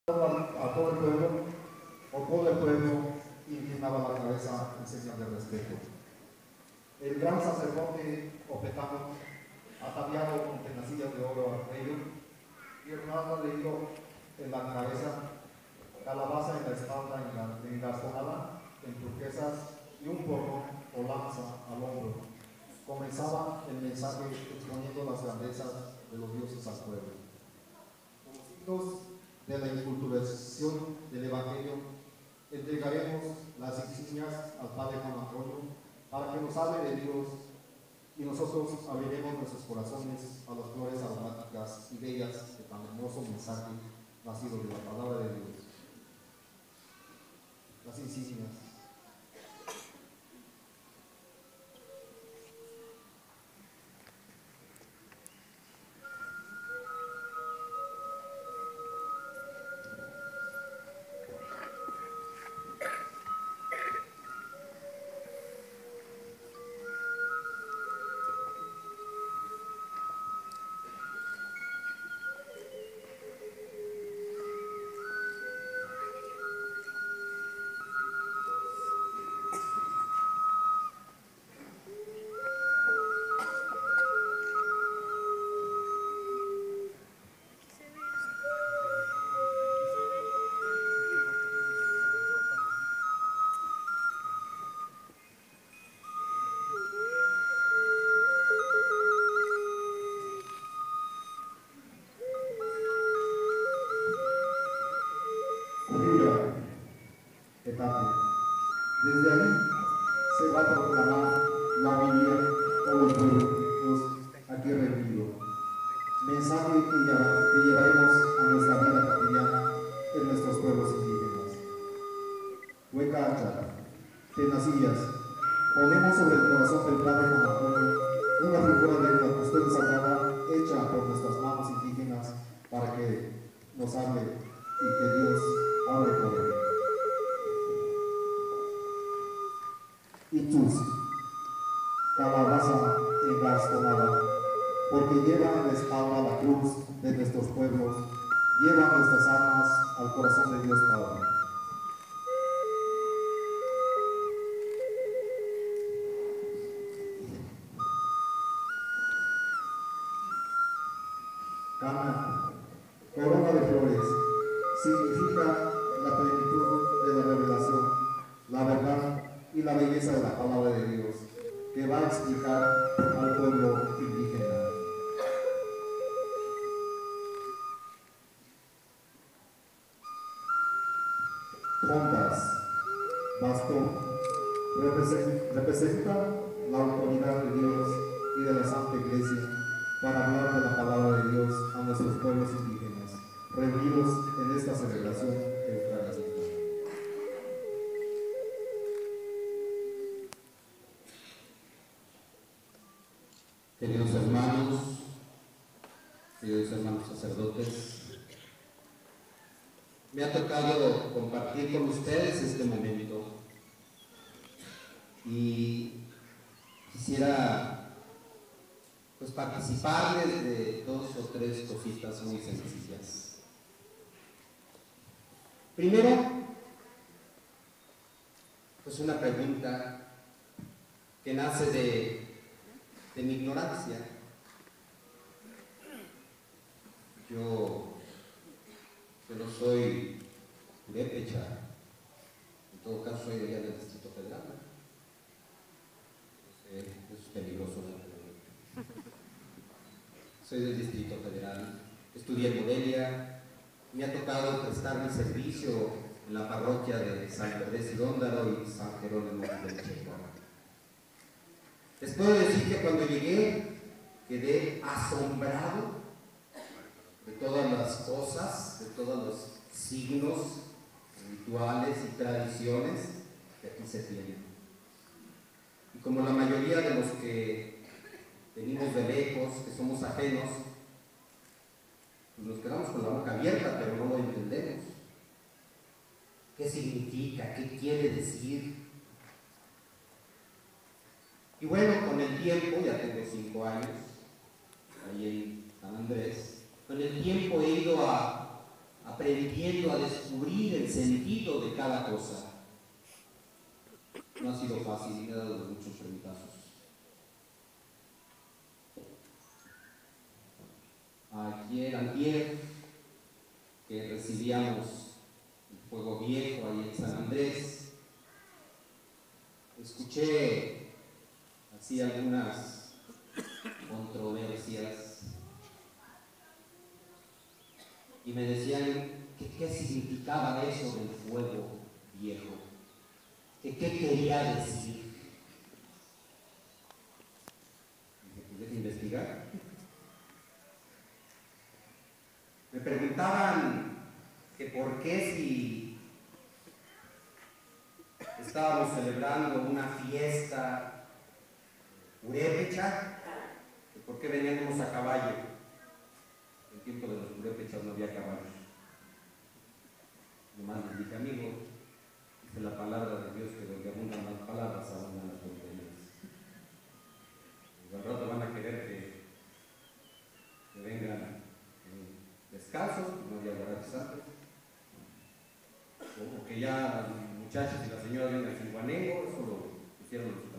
A todo el pueblo, o todo el pueblo inclinaba la cabeza en señal de respeto. El gran sacerdote objetano, ataviado con tenacillas de oro al cuello, y el ramo leído en la cabeza, calabaza en la espalda engastonada en turquesas y un gorro o lanza al hombro, comenzaba el mensaje exponiendo las grandezas de los dioses al pueblo. Como signos de la inculturación del Evangelio, entregaremos las insignias al Padre Juan Antonio para que nos hable de Dios, y nosotros abriremos nuestros corazones a las flores aromáticas y bellas de tan hermoso mensaje nacido de la palabra de Dios. Las insignias. Desde ahí se va a proclamar la homilía por el pueblo de Dios aquí reunido. Mensaje que llevaremos a nuestra vida cotidiana en nuestros pueblos indígenas. Huecacha, tenacillas, ponemos sobre el corazón del Padre Juan Antonio una figura de una cuestión sagrada hecha por nuestras manos indígenas para que nos hable y que Dios hable por él. Itus, calabaza engastonada, porque lleva en la espalda la cruz de nuestros pueblos, lleva nuestras almas al corazón de Dios Padre. Cana, corona de flores, significa la plenitud de la revelación, la verdad y la belleza de la palabra de Dios, que va a explicar al pueblo indígena. Fondas, bastón, representa la autoridad de Dios y de la Santa Iglesia para hablar de la palabra de Dios a nuestros pueblos indígenas, reunidos en esta celebración eucarística. Queridos hermanos sacerdotes, me ha tocado compartir con ustedes este momento y quisiera pues participarles de 2 o 3 cositas muy sencillas. Primero, pues una pregunta que nace de mi ignorancia. Yo no soy purépecha, en todo caso soy de allá del Distrito Federal. Eso es peligroso, ¿no? Soy del Distrito Federal, estudié en Morelia, me ha tocado prestar mi servicio en la parroquia de San Perdés y Góndaro y San Jerónimo del Checo. Les puedo decir que cuando llegué quedé asombrado de todas las cosas, de todos los signos, rituales y tradiciones que aquí se tienen. Y como la mayoría de los que venimos de lejos, que somos ajenos, pues nos quedamos con la boca abierta, pero no lo entendemos. ¿Qué significa? ¿Qué quiere decir? Y bueno, con el tiempo, ya tengo 5 años, ahí en San Andrés, con el tiempo he ido aprendiendo a descubrir el sentido de cada cosa. No ha sido fácil y me ha dado muchos preguntazos. Antier, que recibíamos el fuego viejo ahí en San Andrés, escuché así algunas controversias y me decían que qué significaba eso del fuego viejo, que qué quería decir. Pues deje investigar. Me preguntaban que por qué si estábamos celebrando una fiesta purépecha, que por qué veníamos a caballo. En el tiempo de los purépechas no había caballos. Nomás les dije, amigo, dice la palabra de Dios que donde abundan las palabras, abundan las tonterías. Y al rato van a querer que vengan descalzos, no había guaraches antes, o que ya los muchachos y las señoras vengan sin guanengo, eso lo pusieron los